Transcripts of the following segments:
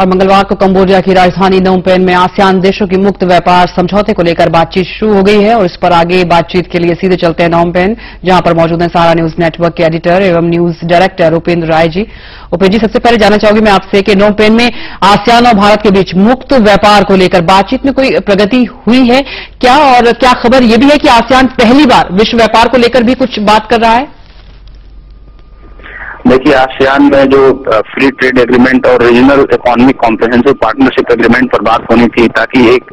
और मंगलवार को कंबोडिया की राजधानी नोम पेन में आसियान देशों की मुक्त व्यापार समझौते को लेकर बातचीत शुरू हो गई है और इस पर आगे बातचीत के लिए सीधे चलते हैं नोम पेन, जहां पर मौजूद हैं सहारा न्यूज नेटवर्क के एडिटर एवं न्यूज डायरेक्टर उपेंद्र राय जी। उपेंद्र जी, सबसे पहले जानना चाहूंगी मैं आपसे कि नोम पेन में आसियान और भारत के बीच मुक्त व्यापार को लेकर बातचीत में कोई प्रगति हुई है क्या, और क्या खबर यह भी है कि आसियान पहली बार विश्व व्यापार को लेकर भी कुछ बात कर रहा है? देखिए, आसियान में जो फ्री ट्रेड एग्रीमेंट और regional economic comprehensive partnership agreement पर बात होनी थी, ताकि एक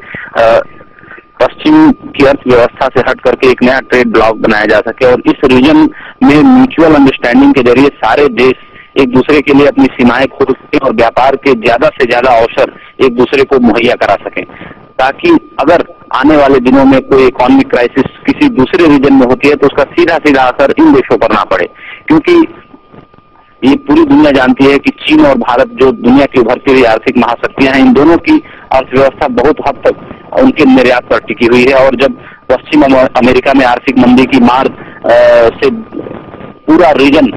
पश्चिम की अर्थव्यवस्था से हट करके एक नया ट्रेड ब्लॉक बनाया जा सके और इस रीजन में म्यूचुअल अंडरस्टैंडिंग के जरिए सारे देश एक दूसरे के लिए अपनी सीमाएं खोल सकें और व्यापार के ज्यादा से ज्यादा अवसर एक दूसरे को मुहैया करा सकें, ताकि अगर आने वाले दिनों में कोई इकोनॉमिक क्राइसिस किसी दूसरे रीजन में होती है तो उसका सीधा सीधा असर इन देशों पर ना पड़े। क्योंकि ये पूरी दुनिया जानती है कि चीन और भारत जो दुनिया की उभरती हुई आर्थिक महाशक्तियां हैं, इन दोनों की अर्थव्यवस्था बहुत हद तक उनके निर्यात पर टिकी हुई है और जब पश्चिम अमेरिका में आर्थिक मंदी की मार से पूरा रीजन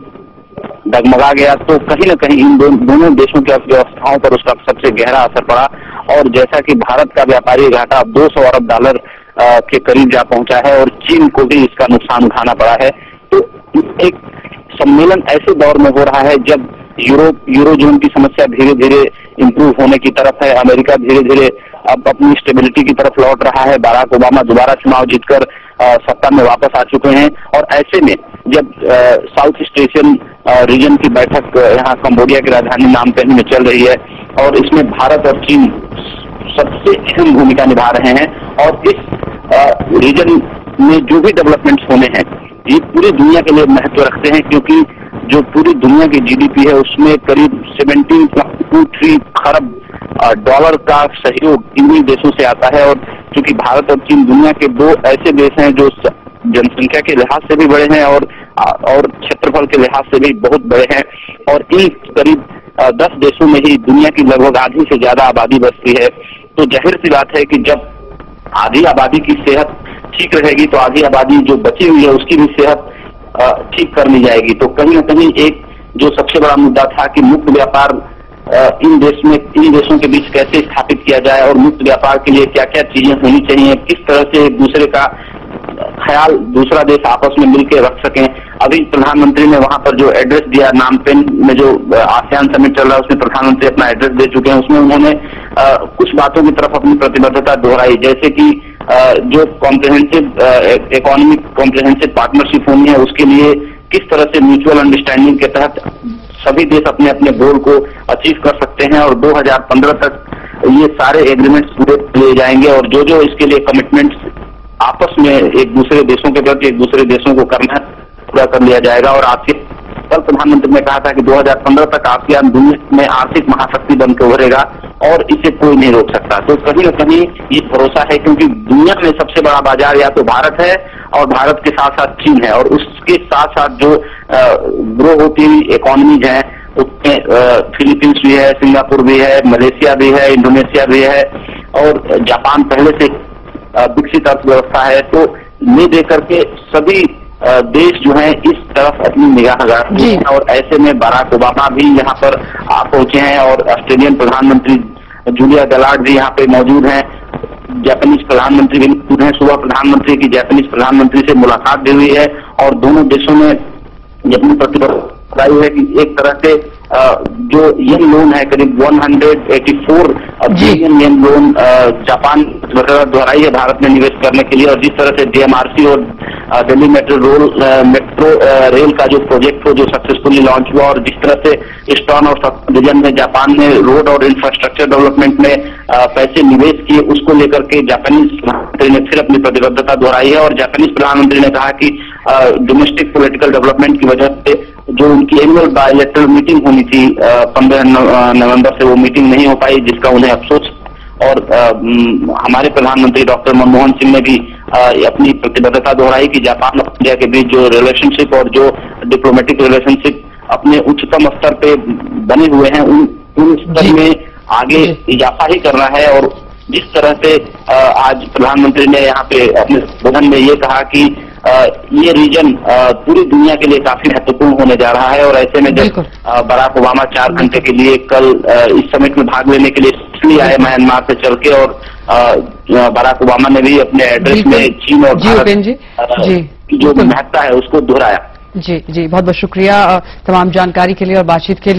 डगमगा गया तो कहीं न कहीं इन दोनों देशों की अर्थव्यवस्थाओं पर उसका सबसे गहरा असर पड़ा। और जैसा कि भारत का व्यापारी घाटा $200 अरब के करीब जा पहुंचा है और चीन को भी इसका नुकसान उठाना पड़ा है, तो एक सम्मेलन ऐसे दौर में हो रहा है जब यूरोजोन की समस्या धीरे धीरे इंप्रूव होने की तरफ है, अमेरिका धीरे धीरे अब अपनी स्टेबिलिटी की तरफ लौट रहा है, बराक ओबामा दोबारा चुनाव जीतकर सत्ता में वापस आ चुके हैं और ऐसे में जब साउथ ईस्ट एशियन रीजन की बैठक यहाँ कंबोडिया की राजधानी नोम पेन में चल रही है और इसमें भारत और चीन सबसे अहम भूमिका निभा रहे हैं और इस रीजन में जो भी डेवलपमेंट्स होने हैं ये पूरी दुनिया के लिए महत्व रखते हैं, क्योंकि जो पूरी दुनिया की जीडीपी है उसमें करीब 17.23 खरब डॉलर का सहयोग इन्हीं देशों से आता है। और क्योंकि भारत और चीन दुनिया के दो ऐसे देश हैं जो जनसंख्या के लिहाज से भी बड़े हैं और क्षेत्रफल के लिहाज से भी बहुत बड़े हैं और इन करीब 10 देशों में ही दुनिया की लगभग आधी से ज्यादा आबादी बसती है, तो जाहिर सी बात है कि जब आधी आबादी की सेहत ठीक रहेगी तो आधी आबादी जो बची हुई है उसकी भी सेहत ठीक कर ली जाएगी। तो कहीं न कहीं एक जो सबसे बड़ा मुद्दा था कि मुक्त व्यापार इन देशों के बीच कैसे स्थापित किया जाए और मुक्त व्यापार के लिए क्या क्या चीजें होनी चाहिए, किस तरह से एक दूसरे का ख्याल दूसरा देश आपस में मिलकर रख सकें। अभी प्रधानमंत्री ने वहां पर जो एड्रेस दिया, नोम पेन में जो आसियान समिट चल रहा है उसमें प्रधानमंत्री अपना एड्रेस दे चुके हैं, उसमें उन्होंने कुछ बातों की तरफ अपनी प्रतिबद्धता दोहराई, जैसे कि जो कॉम्प्रिहेंसिव इकोनॉमिक कॉम्प्रिहेंसिव पार्टनरशिप होनी है उसके लिए किस तरह से म्यूचुअल अंडरस्टैंडिंग के तहत सभी देश अपने अपने गोल को अचीव कर सकते हैं और 2015 तक ये सारे एग्रीमेंट्स पूरे किए जाएंगे और जो इसके लिए कमिटमेंट्स आपस में एक दूसरे देशों के प्रति एक दूसरे देशों को करना पूरा कर लिया जाएगा। और कल प्रधानमंत्री ने कहा था कि 2015 तक आसियान दुनिया में आर्थिक महाशक्ति बनकर उभरेगा और इसे कोई नहीं रोक सकता। तो कहीं न कहीं ये भरोसा है, क्योंकि दुनिया में सबसे बड़ा बाजार या तो भारत है और भारत के साथ साथ चीन है और उसके साथ साथ जो ग्रो होती हुई इकोनॉमीज हैं उसमें फिलीपींस भी है, सिंगापुर भी है, मलेशिया भी है, इंडोनेशिया भी है और जापान पहले से विकसित अर्थव्यवस्था है। तो ले देकर के सभी देश जो हैं इस तरफ अपनी निगाह लगा रहे हैं और ऐसे में बराक ओबामा भी यहाँ पर आ पहुंचे हैं और ऑस्ट्रेलियन प्रधानमंत्री जूलिया गलार्ड भी यहाँ पे मौजूद हैं, जापानीज प्रधानमंत्री भी मौजूद हैं। सुबह प्रधानमंत्री की जापानीज प्रधानमंत्री से मुलाकात भी हुई है और दोनों देशों ने अपनी प्रतिबद्धता है कि एक तरह से जो येन लोन है करीब 184 बिलियन येन लोन जापान द्वारा ही है भारत में निवेश करने के लिए। और जिस तरह से DMRC और दिल्ली मेट्रो रेल का जो प्रोजेक्ट हो जो सक्सेसफुली लॉन्च हुआ और जिस तरह से ईस्टर्न और साउथ रीजन में जापान ने रोड और इंफ्रास्ट्रक्चर डेवलपमेंट में पैसे निवेश किए, उसको लेकर के जापानीज प्रधानमंत्री ने फिर अपनी प्रतिबद्धता दोहराई है। और जापानीज प्रधानमंत्री ने कहा कि डोमेस्टिक पॉलिटिकल डेवलपमेंट की वजह से जो उनकी एनुअल बायलैटरल मीटिंग होनी थी 15 नवंबर से वो मीटिंग नहीं हो पाई, जिसका उन्हें अफसोस। और हमारे प्रधानमंत्री डॉक्टर मनमोहन सिंह ने भी अपनी प्रतिबद्धता दोहराई कि जापान और इंडिया के बीच जो रिलेशनशिप और जो डिप्लोमेटिक रिलेशनशिप अपने उच्चतम स्तर पे बने हुए हैं उन स्तर में आगे इजाफा ही करना है। और जिस तरह से आज प्रधानमंत्री ने यहाँ पे अपने संबोधन में ये कहा कि ये रीजन पूरी दुनिया के लिए काफी महत्वपूर्ण होने जा रहा है। और ऐसे में जब बराक ओबामा 4 घंटे के लिए कल इस समिट में भाग लेने के लिए इसलिए आए म्यांमार से चल के, और बराक ओबामा ने भी अपने एड्रेस में चीन और भारत की जो महत्ता है उसको दोहराया। जी, बहुत बहुत शुक्रिया तमाम जानकारी के लिए और बातचीत के लिए।